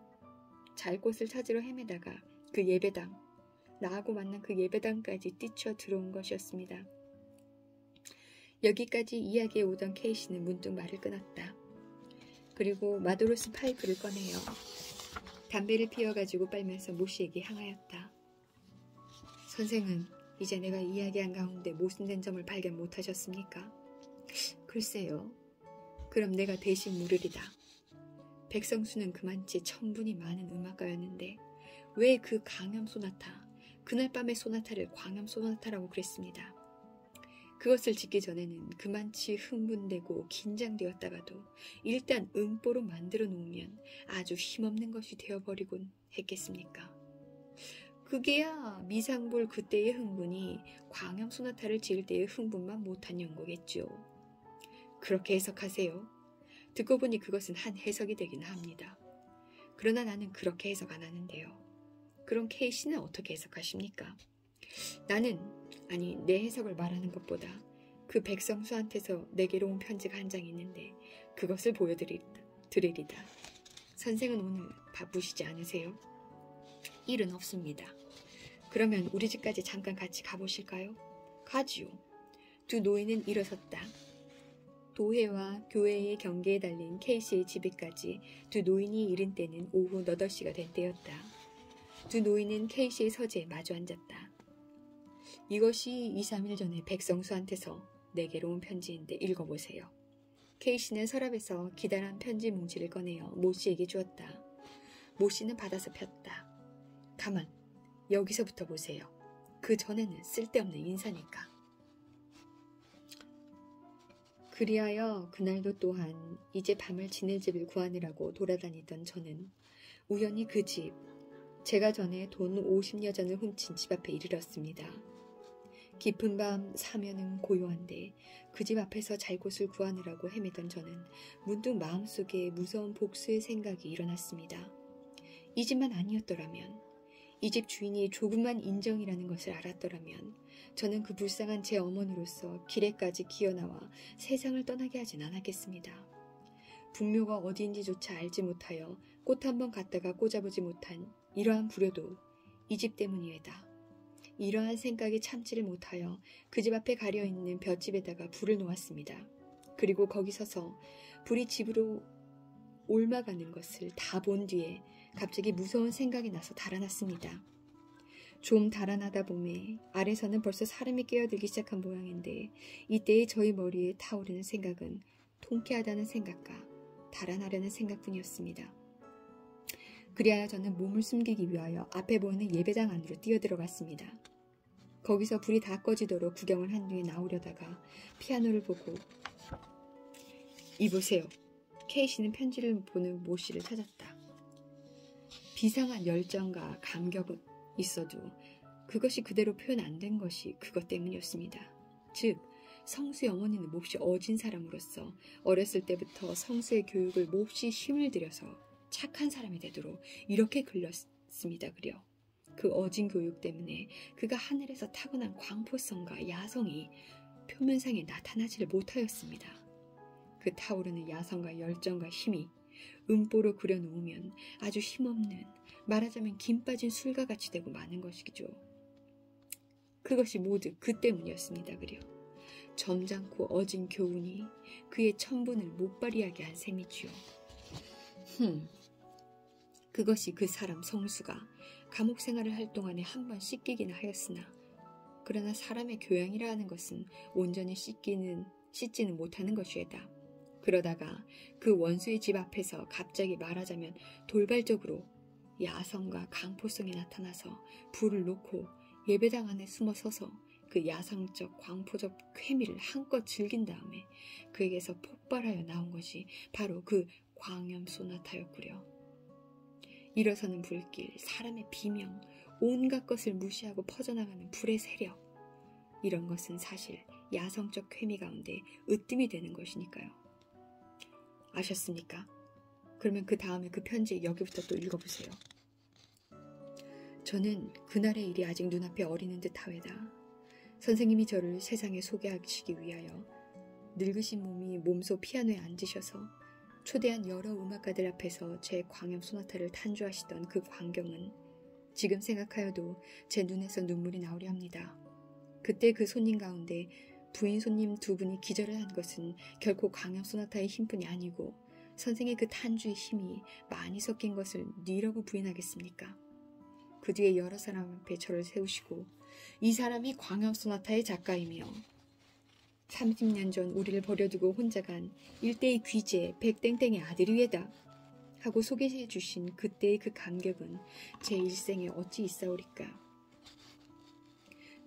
S1: 잘 곳을 찾으러 헤매다가 그 예배당, 나하고 만난 그 예배당까지 뛰쳐 들어온 것이었습니다. 여기까지 이야기에 오던 케이씨는 문득 말을 끊었다. 그리고 마도로스 파이프를 꺼내어 담배를 피워가지고 빨면서 모씨에게 향하였다. 선생은 이제 내가 이야기한 가운데 모순된 점을 발견 못하셨습니까? 글쎄요. 그럼 내가 대신 물으리다. 백성수는 그만치 천분이 많은 음악가였는데 왜 그 광염 소나타, 그날 밤의 소나타를 광염 소나타라고 그랬습니다. 그것을 짓기 전에는 그만치 흥분되고 긴장되었다가도 일단 음보로 만들어 놓으면 아주 힘없는 것이 되어버리곤 했겠습니까? 그게야 미상볼 그때의 흥분이 광염 소나타를 지을 때의 흥분만 못한 연고겠죠. 그렇게 해석하세요. 듣고 보니 그것은 한 해석이 되긴 합니다. 그러나 나는 그렇게 해석 안 하는데요. 그럼 케이씨는 어떻게 해석하십니까? 내 해석을 말하는 것보다 그 백성수한테서 내게로 온 편지가 한 장 있는데 그것을 보여드리리다. 선생은 오늘 바쁘시지 않으세요? 일은 없습니다. 그러면 우리 집까지 잠깐 같이 가보실까요? 가지요. 두 노인은 일어섰다. 도회와 교회의 경계에 달린 케이씨의 집에까지 두 노인이 이른 때는 오후 8시가 된 때였다. 두 노인은 케이씨의 서재에 마주 앉았다. 이것이 2, 3일 전에 백성수한테서 내게로 온 편지인데 읽어보세요. 케이씨는 서랍에서 기다란 편지 뭉치를 꺼내어 모씨에게 주었다. 모씨는 받아서 폈다. 가만, 여기서부터 보세요. 그 전에는 쓸데없는 인사니까. 그리하여 그날도 또한 이제 밤을 지낼 집을 구하느라고 돌아다니던 저는 우연히 그 집, 제가 전에 돈 50여 전을 훔친 집 앞에 이르렀습니다. 깊은 밤 사면은 고요한데 그 집 앞에서 잘 곳을 구하느라고 헤매던 저는 문득 마음속에 무서운 복수의 생각이 일어났습니다. 이 집만 아니었더라면, 이 집 주인이 조금만 인정이라는 것을 알았더라면 저는 그 불쌍한 제 어머니로서 길에까지 기어나와 세상을 떠나게 하진 않았겠습니다. 분묘가 어디인지조차 알지 못하여 꽃 한 번 갖다가 꽂아보지 못한 이러한 불효도 이 집 때문이외다. 이러한 생각에 참지를 못하여 그 집 앞에 가려있는 볏집에다가 불을 놓았습니다. 그리고 거기 서서 불이 집으로 옮아가는 것을 다 본 뒤에 갑자기 무서운 생각이 나서 달아났습니다. 좀 달아나다 보매 아래서는 벌써 사람이 깨어들기 시작한 모양인데 이때의 저희 머리에 타오르는 생각은 통쾌하다는 생각과 달아나려는 생각뿐이었습니다. 그리하여 저는 몸을 숨기기 위하여 앞에 보이는 예배당 안으로 뛰어들어갔습니다. 거기서 불이 다 꺼지도록 구경을 한 뒤에 나오려다가 피아노를 보고 이보세요. 케이씨는 편지를 보는 모씨를 찾았다. 비상한 열정과 감격은 있어도 그것이 그대로 표현 안 된 것이 그것 때문이었습니다. 즉 성수의 어머니는 몹시 어진 사람으로서 어렸을 때부터 성수의 교육을 몹시 힘을 들여서 착한 사람이 되도록 이렇게 글렀습니다. 그려 그 어진 교육 때문에 그가 하늘에서 타고난 광포성과 야성이 표면상에 나타나지를 못하였습니다. 그 타오르는 야성과 열정과 힘이 음보로 그려놓으면 아주 힘없는, 말하자면 김 빠진 술과 같이 되고 마는 것이죠. 그것이 모두 그 때문이었습니다. 그려 점잖고 어진 교훈이 그의 천분을 못 발휘하게 한 셈이지요. 그것이 그 사람 성수가 감옥 생활을 할 동안에 한 번 씻기기나 하였으나 그러나 사람의 교양이라 하는 것은 온전히 씻지는 못하는 것이다. 그러다가 그 원수의 집 앞에서 갑자기 말하자면 돌발적으로 야성과 강포성이 나타나서 불을 놓고 예배당 안에 숨어 서서 그 야성적 광포적 쾌미를 한껏 즐긴 다음에 그에게서 폭발하여 나온 것이 바로 그 광염 소나타였구려. 일어서는 불길, 사람의 비명, 온갖 것을 무시하고 퍼져나가는 불의 세력, 이런 것은 사실 야성적 쾌미 가운데 으뜸이 되는 것이니까요. 아셨습니까? 그러면 그 다음에 그 편지 여기부터 또 읽어보세요. 저는 그날의 일이 아직 눈앞에 어리는 듯 하외다. 선생님이 저를 세상에 소개하시기 위하여 늙으신 몸이 몸소 피아노에 앉으셔서 초대한 여러 음악가들 앞에서 제 광염 소나타를 탄주하시던 그 광경은 지금 생각하여도 제 눈에서 눈물이 나오려 합니다. 그때 그 손님 가운데 부인 손님 두 분이 기절을 한 것은 결코 광염 소나타의 힘뿐이 아니고 선생의 그 탄주의 힘이 많이 섞인 것을 니라고 부인하겠습니까? 그 뒤에 여러 사람 앞에 저를 세우시고 이 사람이 광염 소나타의 작가이며 30년 전 우리를 버려두고 혼자 간 일대의 귀재 백땡땡의 아들이외다 하고 소개해 주신 그때의 그 감격은 제 일생에 어찌 있사오리까.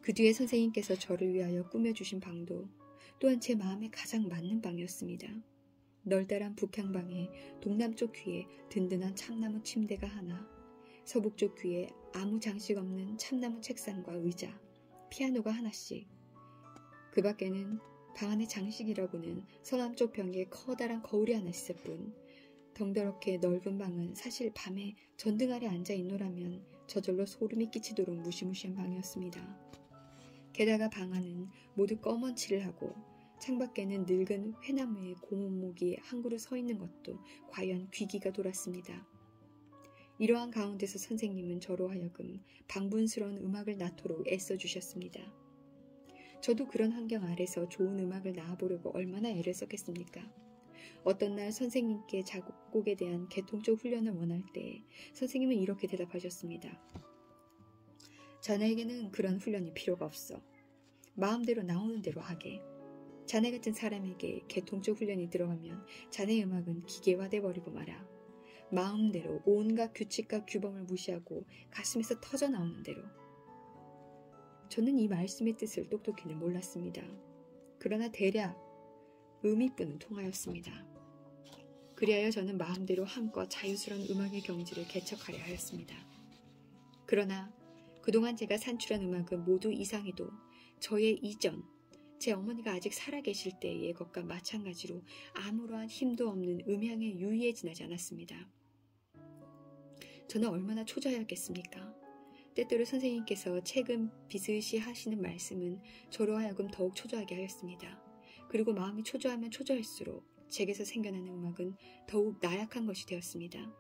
S1: 그 뒤에 선생님께서 저를 위하여 꾸며주신 방도 또한 제 마음에 가장 맞는 방이었습니다. 널따란 북향방에 동남쪽 귀에 든든한 참나무 침대가 하나, 서북쪽 귀에 아무 장식 없는 참나무 책상과 의자, 피아노가 하나씩. 그 밖에는 방 안의 장식이라고는 서남쪽 벽에 커다란 거울이 하나 있을 뿐, 덩더럽게 넓은 방은 사실 밤에 전등 아래 앉아 있노라면 저절로 소름이 끼치도록 무시무시한 방이었습니다. 게다가 방 안은 모두 검은 칠을 하고 창밖에는 늙은 회나무의 고목이 한 그루 서 있는 것도 과연 귀기가 돌았습니다. 이러한 가운데서 선생님은 저로 하여금 방분스러운 음악을 낳도록 애써주셨습니다. 저도 그런 환경 아래서 좋은 음악을 낳아보려고 얼마나 애를 썼겠습니까? 어떤 날 선생님께 작곡에 대한 개통적 훈련을 원할 때 선생님은 이렇게 대답하셨습니다. 자네에게는 그런 훈련이 필요가 없어. 마음대로 나오는 대로 하게. 자네 같은 사람에게 개통적 훈련이 들어가면 자네의 음악은 기계화돼 버리고 말아. 마음대로 온갖 규칙과 규범을 무시하고 가슴에서 터져 나오는 대로. 저는 이 말씀의 뜻을 똑똑히는 몰랐습니다. 그러나 대략 의미뿐은 통하였습니다. 그리하여 저는 마음대로 한껏 자유스러운 음악의 경지를 개척하려 하였습니다. 그러나 그동안 제가 산출한 음악은 모두 이상해도 저의 이전, 제 어머니가 아직 살아계실 때의 것과 마찬가지로 아무러한 힘도 없는 음향에 유의에 지나지 않았습니다. 저는 얼마나 초조하였겠습니까? 때때로 선생님께서 최근 비스시 하시는 말씀은 저로 하여금 더욱 초조하게 하였습니다. 그리고 마음이 초조하면 초조할수록 제게서 생겨나는 음악은 더욱 나약한 것이 되었습니다.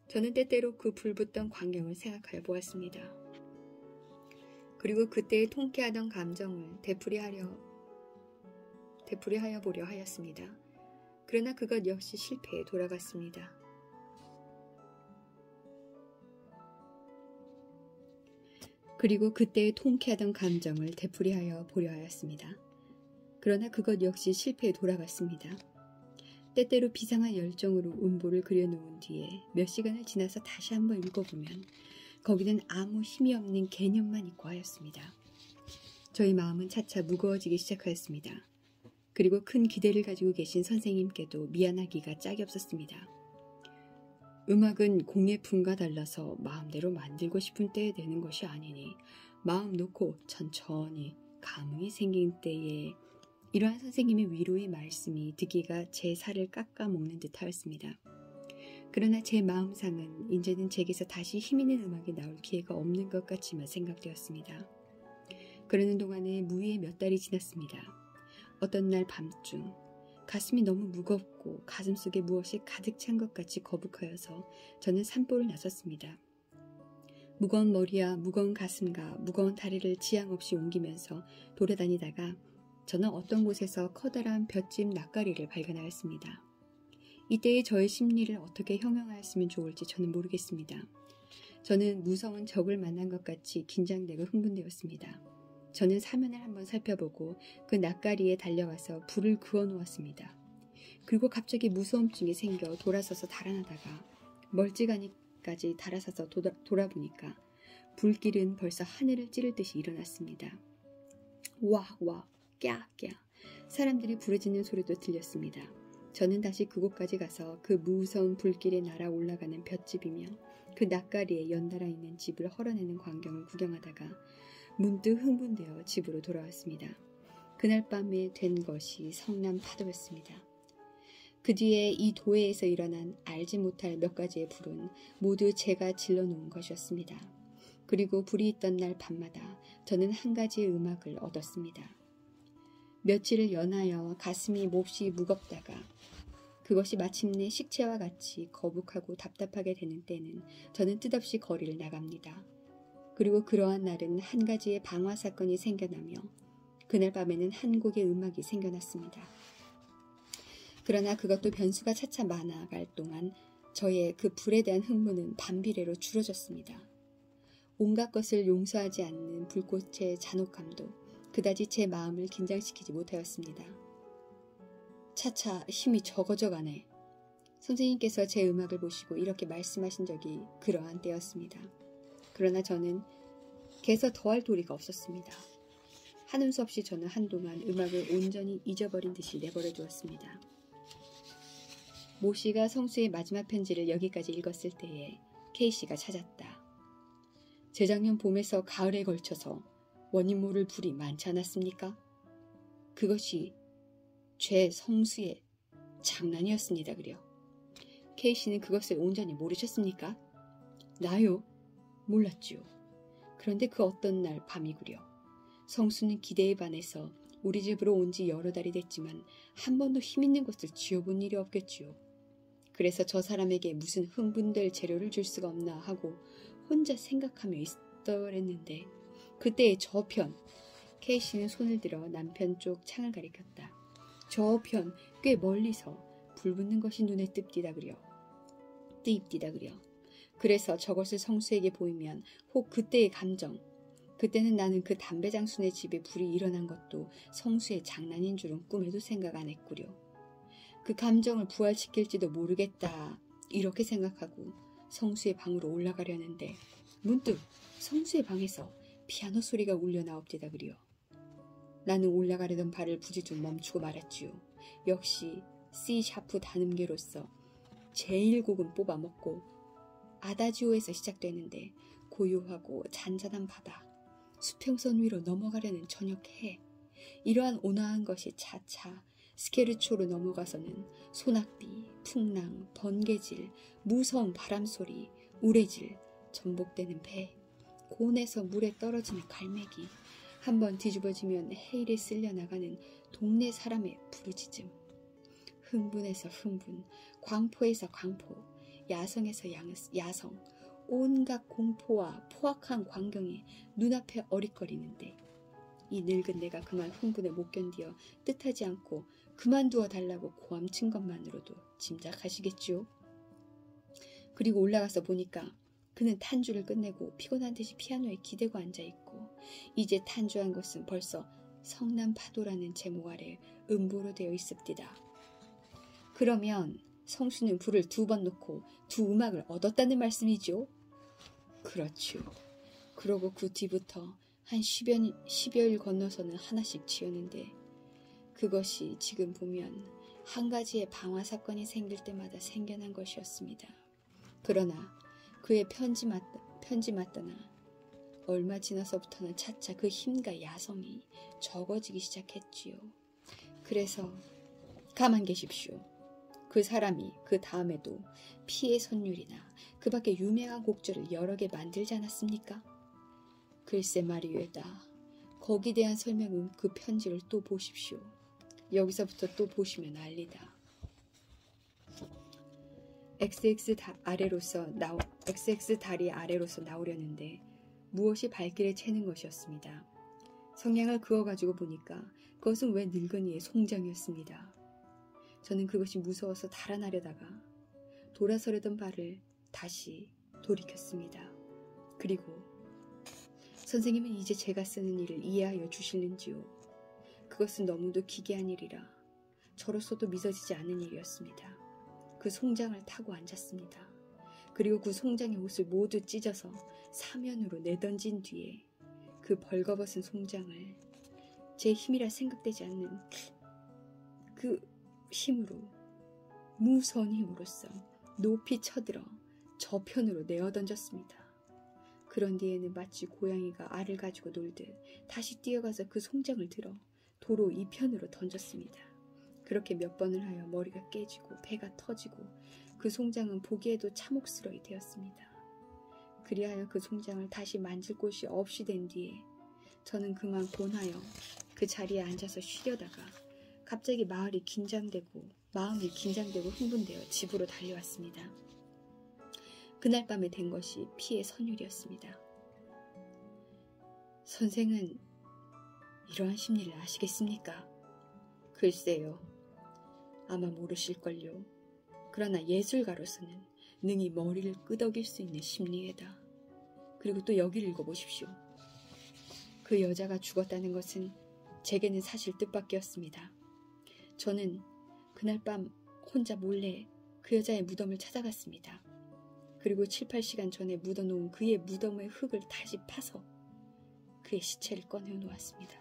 S1: 저는 때때로 그 불붙던 광경을 생각하여 보았습니다. 그리고 그때의 통쾌하던 감정을 되풀이하여 보려 하였습니다. 그러나 그것 역시 실패에 돌아갔습니다. 그리고 그때의 통쾌하던 감정을 되풀이하여 보려 하였습니다. 그러나 그것 역시 실패에 돌아갔습니다. 때때로 비상한 열정으로 음보를 그려놓은 뒤에 몇 시간을 지나서 다시 한번 읽어보면 거기는 아무 힘이 없는 개념만 있고 하였습니다. 저희 마음은 차차 무거워지기 시작하였습니다. 그리고 큰 기대를 가지고 계신 선생님께도 미안하기가 짝이 없었습니다. 음악은 공의 품과 달라서 마음대로 만들고 싶은 때에 되는 것이 아니니 마음 놓고 천천히 감흥이 생긴 때에 이러한 선생님의 위로의 말씀이 듣기가 제 살을 깎아먹는 듯 하였습니다. 그러나 제 마음상은 이제는 제게서 다시 힘있는 음악이 나올 기회가 없는 것 같지만 생각되었습니다. 그러는 동안에 무의의 몇 달이 지났습니다. 어떤 날 밤중 가슴이 너무 무겁고 가슴속에 무엇이 가득 찬 것 같이 거북하여서 저는 산보를 나섰습니다. 무거운 머리와 무거운 가슴과 무거운 다리를 지양 없이 옮기면서 돌아다니다가 저는 어떤 곳에서 커다란 볏짚 낯가리를 발견하였습니다. 이때의 저의 심리를 어떻게 형용하였으면 좋을지 저는 모르겠습니다. 저는 무서운 적을 만난 것 같이 긴장되고 흥분되었습니다. 저는 사면을 한번 살펴보고 그 낯가리에 달려가서 불을 그어 놓았습니다. 그리고 갑자기 무서움증이 생겨 돌아서서 달아나다가 멀찌감이까지 달아서서 돌아보니까 불길은 벌써 하늘을 찌를 듯이 일어났습니다. 와, 꺄 사람들이 부르짖는 소리도 들렸습니다. 저는 다시 그곳까지 가서 그 무서운 불길에 날아 올라가는 볏짚이며 그 낯가리에 연달아 있는 집을 헐어내는 광경을 구경하다가 문득 흥분되어 집으로 돌아왔습니다. 그날 밤에 된 것이 성남 파도였습니다. 그 뒤에 이 도회에서 일어난 알지 못할 몇 가지의 불은 모두 제가 질러놓은 것이었습니다. 그리고 불이 있던 날 밤마다 저는 한 가지의 음악을 얻었습니다. 며칠을 연하여 가슴이 몹시 무겁다가 그것이 마침내 식체와 같이 거북하고 답답하게 되는 때는 저는 뜻없이 거리를 나갑니다. 그리고 그러한 날은 한 가지의 방화 사건이 생겨나며 그날 밤에는 한 곡의 음악이 생겨났습니다. 그러나 그것도 변수가 차차 많아갈 동안 저의 그 불에 대한 흥분은 반비례로 줄어졌습니다. 온갖 것을 용서하지 않는 불꽃의 잔혹함도 그다지 제 마음을 긴장시키지 못하였습니다. 차차 힘이 적어져가네. 선생님께서 제 음악을 보시고 이렇게 말씀하신 적이 그러한 때였습니다. 그러나 저는 개서 더할 도리가 없었습니다. 하는 수 없이 저는 한동안 음악을 온전히 잊어버린 듯이 내버려 두었습니다. 모 씨가 성수의 마지막 편지를 여기까지 읽었을 때에 K씨가 찾았다. 재작년 봄에서 가을에 걸쳐서 원인 모를 불이 많지 않았습니까? 그것이 죄 성수의 장난이었습니다. 그려. K씨는 그것을 온전히 모르셨습니까? 나요? 몰랐지요. 그런데 그 어떤 날 밤이구려. 성수는 기대에 반해서 우리 집으로 온 지 여러 달이 됐지만 한 번도 힘있는 것을 쥐어본 일이 없겠지요. 그래서 저 사람에게 무슨 흥분될 재료를 줄 수가 없나 하고 혼자 생각하며 있더랬는데 그때의 저편, K씨는 손을 들어 남편 쪽 창을 가리켰다. 저편 꽤 멀리서 불 붙는 것이 눈에 띄입디다 그려. 그래서 저것을 성수에게 보이면 혹 그때의 감정, 그때는 나는 그 담배 장수네 집에 불이 일어난 것도 성수의 장난인 줄은 꿈에도 생각 안 했구려. 그 감정을 부활시킬지도 모르겠다 이렇게 생각하고 성수의 방으로 올라가려는데 문득 성수의 방에서 피아노 소리가 울려 나옵디다 그려. 나는 올라가려던 발을 부지중 멈추고 말았지요. 역시 C# 단음계로서 제1곡은 뽑아먹고 아다지오에서 시작되는데 고요하고 잔잔한 바다, 수평선 위로 넘어가려는 저녁 해, 이러한 온화한 것이 차차 스케르초로 넘어가서는 소낙비, 풍랑, 번개질, 무서운 바람소리, 우레질, 전복되는 배, 곤에서 물에 떨어지는 갈매기, 한번 뒤집어지면 해일에 쓸려나가는 동네 사람의 부르짖음, 흥분에서 흥분, 광포에서 광포, 야성에서 야성, 온갖 공포와 포악한 광경이 눈앞에 어릿거리는데 이 늙은 내가 그만 흥분에 못 견디어 뜻하지 않고 그만두어 달라고 고함친 것만으로도 짐작하시겠죠? 그리고 올라가서 보니까 그는 탄주를 끝내고 피곤한 듯이 피아노에 기대고 앉아있고 이제 탄주한 것은 벌써 성남파도라는 제목 아래 음보로 되어 있습니다. 그러면 성수는 불을 2번 놓고 2 음악을 얻었다는 말씀이죠? 그렇죠. 그러고 그 뒤부터 한 10여일 건너서는 하나씩 지었는데 그것이 지금 보면 한 가지의 방화 사건이 생길 때마다 생겨난 것이었습니다. 그러나 그의 편지 맞다나 얼마 지나서부터는 차차 그 힘과 야성이 적어지기 시작했지요. 그래서 가만 계십시오. 그 사람이 그 다음에도 피의 선율이나 그 밖에 유명한 곡절을 여러 개 만들지 않았습니까? 글쎄 말이외다. 거기 대한 설명은 그 편지를 또 보십시오. 여기서부터 또 보시면 알리다. XX 다리 아래로서 나오려는데 무엇이 발길에 채는 것이었습니다. 성냥을 그어가지고 보니까 그것은 왜 늙은이의 송장이었습니다. 저는 그것이 무서워서 달아나려다가 돌아서려던 발을 다시 돌이켰습니다. 그리고 선생님은 이제 제가 쓰는 일을 이해하여 주실는지요? 그것은 너무도 기괴한 일이라 저로서도 믿어지지 않는 일이었습니다. 그 송장을 타고 앉았습니다. 그리고 그 송장의 옷을 모두 찢어서 사면으로 내던진 뒤에 그 벌거벗은 송장을 제 힘이라 생각되지 않는 그 힘으로 무서운 힘으로써 높이 쳐들어 저편으로 내어던졌습니다. 그런 뒤에는 마치 고양이가 알을 가지고 놀듯 다시 뛰어가서 그 송장을 들어 도로 이편으로 던졌습니다. 그렇게 몇 번을 하여 머리가 깨지고 배가 터지고 그 송장은 보기에도 참혹스러이 되었습니다. 그리하여 그 송장을 다시 만질 곳이 없이 된 뒤에 저는 그만 곤하여 그 자리에 앉아서 쉬려다가 갑자기 마음이 긴장되고 흥분되어 집으로 달려왔습니다. 그날 밤에 된 것이 피의 선율이었습니다. 선생은 이러한 심리를 아시겠습니까? 글쎄요. 아마 모르실걸요. 그러나 예술가로서는 능히 머리를 끄덕일 수 있는 심리애다. 그리고 또 여기를 읽어보십시오. 그 여자가 죽었다는 것은 제게는 사실 뜻밖이었습니다. 저는 그날 밤 혼자 몰래 그 여자의 무덤을 찾아갔습니다. 그리고 7-8시간 전에 묻어놓은 그의 무덤의 흙을 다시 파서 그의 시체를 꺼내어 놓았습니다.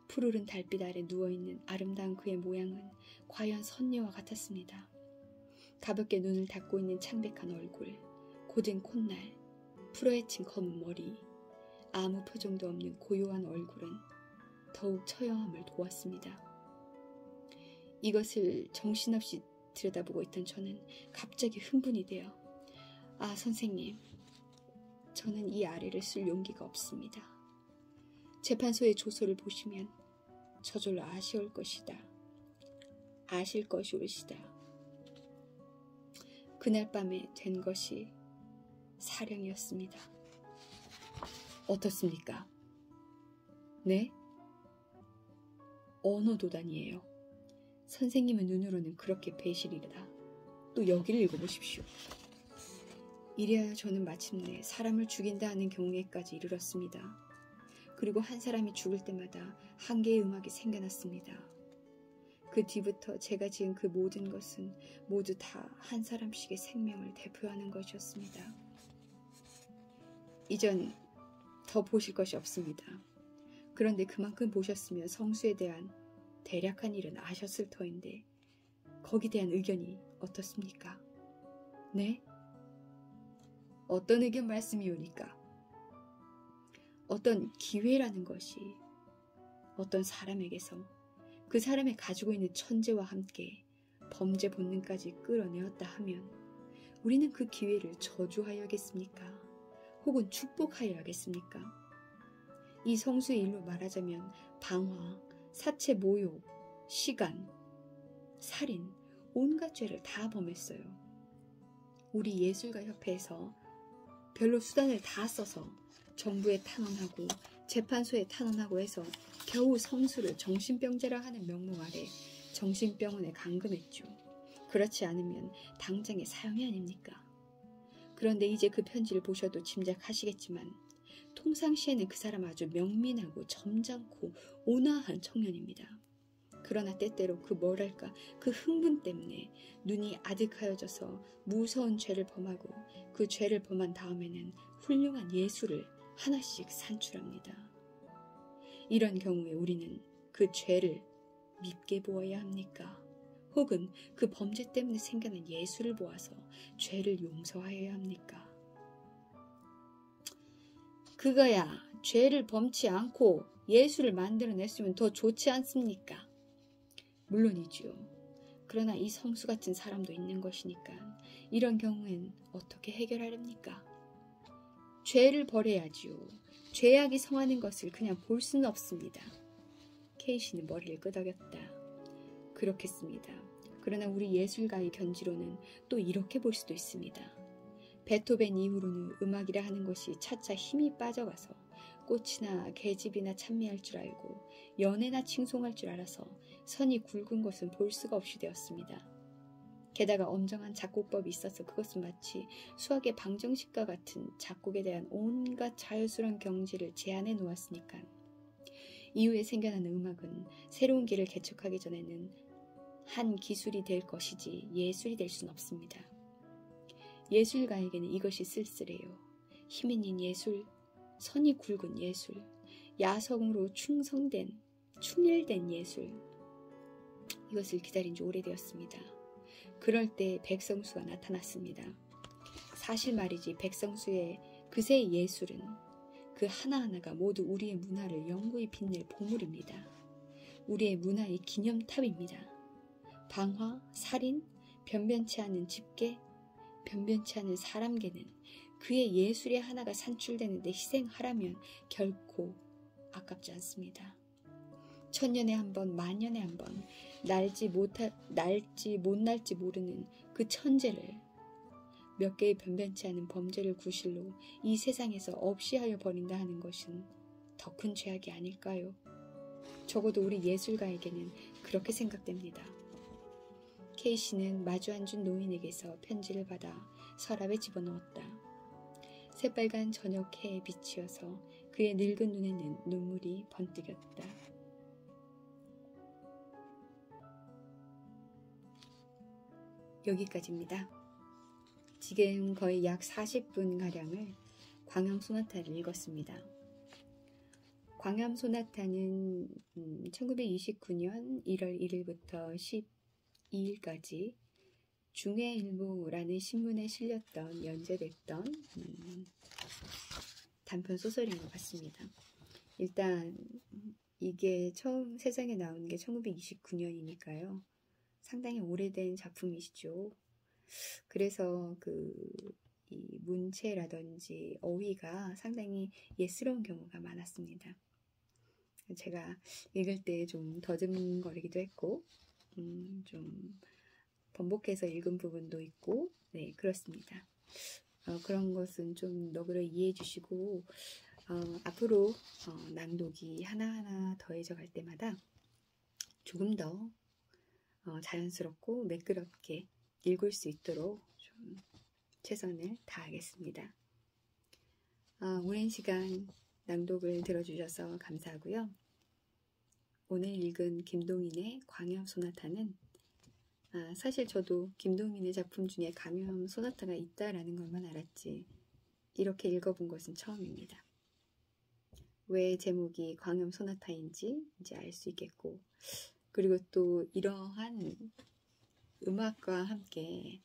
S1: 푸르른 달빛 아래 누워있는 아름다운 그의 모양은 과연 선녀와 같았습니다. 가볍게 눈을 닫고 있는 창백한 얼굴, 고된 콧날, 풀어헤친 검은 머리, 아무 표정도 없는 고요한 얼굴은 더욱 처형함을 도왔습니다. 이것을 정신없이 들여다보고 있던 저는 갑자기 흥분이 되어 아, 선생님, 저는 이 아래를 쓸 용기가 없습니다. 재판소의 조서를 보시면 저절로 아실 것이다. 그날 밤에 된 것이 사령이었습니다. 어떻습니까? 네? 언어도단이에요. 선생님의 눈으로는 그렇게 배실이다. 또 여기를 읽어보십시오. 이래야 저는 마침내 사람을 죽인다 하는 경우에까지 이르렀습니다. 그리고 한 사람이 죽을 때마다 한 개의 음악이 생겨났습니다. 그 뒤부터 제가 지은 그 모든 것은 모두 다 한 사람씩의 생명을 대표하는 것이었습니다. 이전 더 보실 것이 없습니다. 그런데 그만큼 보셨으면 성수에 대한 대략한 일은 아셨을 터인데 거기에 대한 의견이 어떻습니까? 네? 어떤 의견 말씀이오니까? 어떤 기회라는 것이 어떤 사람에게서 그 사람이 가지고 있는 천재와 함께 범죄 본능까지 끌어내었다 하면 우리는 그 기회를 저주하여야겠습니까? 혹은 축복하여야겠습니까? 이 성수의 일로 말하자면 방화, 사체 모욕, 시간, 살인, 온갖 죄를 다 범했어요. 우리 예술가 협회에서 별로 수단을 다 써서 정부에 탄원하고 재판소에 탄원하고 해서 겨우 성수를 정신병자라 하는 명목 아래 정신병원에 감금했죠. 그렇지 않으면 당장의 사형이 아닙니까? 그런데 이제 그 편지를 보셔도 짐작하시겠지만 통상시에는 그 사람 아주 명민하고 점잖고 온화한 청년입니다. 그러나 때때로 그 흥분 때문에 눈이 아득하여져서 무서운 죄를 범하고 그 죄를 범한 다음에는 훌륭한 예술을 하나씩 산출합니다. 이런 경우에 우리는 그 죄를 밉게 보아야 합니까? 혹은 그 범죄 때문에 생겨난 예술을 보아서 죄를 용서하여야 합니까? 그거야 죄를 범치 않고 예술을 만들어냈으면 더 좋지 않습니까? 물론이지요. 그러나 이 성수 같은 사람도 있는 것이니까 이런 경우엔 어떻게 해결하렵니까? 죄를 버려야지요. 죄악이 성하는 것을 그냥 볼 수는 없습니다. 케이시는 머리를 끄덕였다. 그렇겠습니다. 그러나 우리 예술가의 견지로는 또 이렇게 볼 수도 있습니다. 베토벤 이후로는 음악이라 하는 것이 차차 힘이 빠져가서 꽃이나 계집이나 찬미할 줄 알고 연애나 칭송할 줄 알아서 선이 굵은 것은 볼 수가 없이 되었습니다. 게다가 엄정한 작곡법이 있어서 그것은 마치 수학의 방정식과 같은 작곡에 대한 온갖 자유스러운 경지를 제한해 놓았으니까 이후에 생겨나는 음악은 새로운 길을 개척하기 전에는 한 기술이 될 것이지 예술이 될 수는 없습니다. 예술가에게는 이것이 쓸쓸해요. 힘있는 예술, 선이 굵은 예술, 야성으로 충일된 예술. 이것을 기다린 지 오래되었습니다. 그럴 때 백성수가 나타났습니다. 사실 말이지 백성수의 그새의 예술은 그 하나하나가 모두 우리의 문화를 영구히 빛낼 보물입니다. 우리의 문화의 기념탑입니다. 방화, 살인, 변변치 않은 집계, 변변치 않은 사람계는 그의 예술의 하나가 산출되는데 희생하라면 결코 아깝지 않습니다. 천년에 한 번, 만년에 한 번 날지 못 날지 모르는 그 천재를 몇 개의 변변치 않은 범죄를 구실로 이 세상에서 없이 하여 버린다 하는 것은 더 큰 죄악이 아닐까요? 적어도 우리 예술가에게는 그렇게 생각됩니다. 케이시는 마주 앉은 노인에게서 편지를 받아 서랍에 집어넣었다. 새빨간 저녁 해에 비치어서 그의 늙은 눈에는 눈물이 번뜩였다. 여기까지입니다. 지금 거의 약 40분가량을 광염소나타를 읽었습니다. 광염소나타는 1929년 1월 1일부터 12일까지 중해일보라는 신문에 실렸던 연재됐던 단편 소설인 것 같습니다. 일단 이게 처음 세상에 나온 게 1929년이니까요. 상당히 오래된 작품이시죠. 그래서 이 문체라든지 어휘가 상당히 예스러운 경우가 많았습니다. 제가 읽을 때 좀 더듬거리기도 했고 좀 번복해서 읽은 부분도 있고 네 그렇습니다. 그런 것은 좀 너그러 이해해 주시고 앞으로 낭독이 하나하나 더해져 갈 때마다 조금 더 자연스럽고 매끄럽게 읽을 수 있도록 좀 최선을 다하겠습니다. 오랜 시간 낭독을 들어주셔서 감사하고요. 오늘 읽은 김동인의 광염소나타는 사실 저도 김동인의 작품 중에 광염소나타가 있다라는 것만 알았지 이렇게 읽어본 것은 처음입니다. 왜 제목이 광염소나타인지 이제 알 수 있겠고 그리고 또 이러한 음악과 함께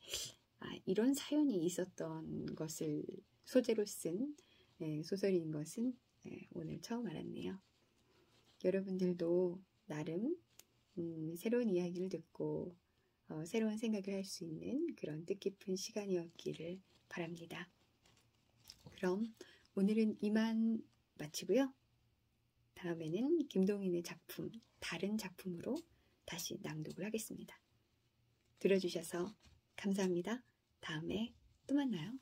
S1: 이런 사연이 있었던 것을 소재로 쓴 소설인 것은 오늘 처음 알았네요. 여러분들도 나름 새로운 이야기를 듣고 새로운 생각을 할 수 있는 그런 뜻깊은 시간이었기를 바랍니다. 그럼 오늘은 이만 마치고요. 다음에는 김동인의 작품, 다른 작품으로 다시 낭독을 하겠습니다. 들어주셔서 감사합니다. 다음에 또 만나요.